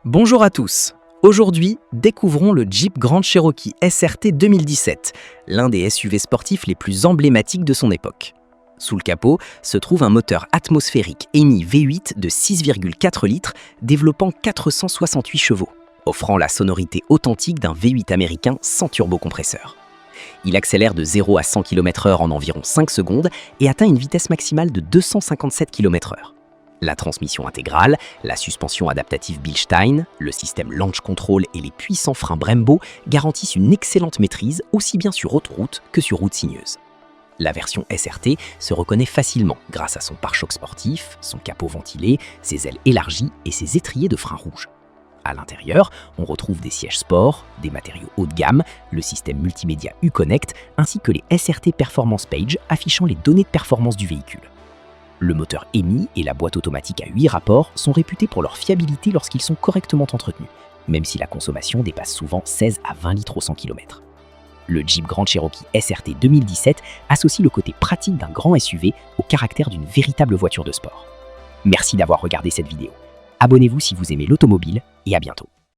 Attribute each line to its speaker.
Speaker 1: Bonjour à tous. Aujourd'hui, découvrons le Jeep Grand Cherokee SRT 2017, l'un des SUV sportifs les plus emblématiques de son époque. Sous le capot se trouve un moteur atmosphérique EMI V8 de 6,4 litres développant 468 chevaux, offrant la sonorité authentique d'un V8 américain sans turbocompresseur. Il accélère de 0 à 100 km/h en environ 5 secondes et atteint une vitesse maximale de 257 km/h. La transmission intégrale, la suspension adaptative Bilstein, le système Launch Control et les puissants freins Brembo garantissent une excellente maîtrise aussi bien sur autoroute que sur route sinueuse. La version SRT se reconnaît facilement grâce à son pare-choc sportif, son capot ventilé, ses ailes élargies et ses étriers de frein rouge. À l'intérieur, on retrouve des sièges sport, des matériaux haut de gamme, le système multimédia Uconnect ainsi que les SRT Performance Page affichant les données de performance du véhicule. Le moteur EMI et la boîte automatique à 8 rapports sont réputés pour leur fiabilité lorsqu'ils sont correctement entretenus, même si la consommation dépasse souvent 16 à 20 litres au 100 km. Le Jeep Grand Cherokee SRT 2017 associe le côté pratique d'un grand SUV au caractère d'une véritable voiture de sport. Merci d'avoir regardé cette vidéo. Abonnez-vous si vous aimez l'automobile et à bientôt.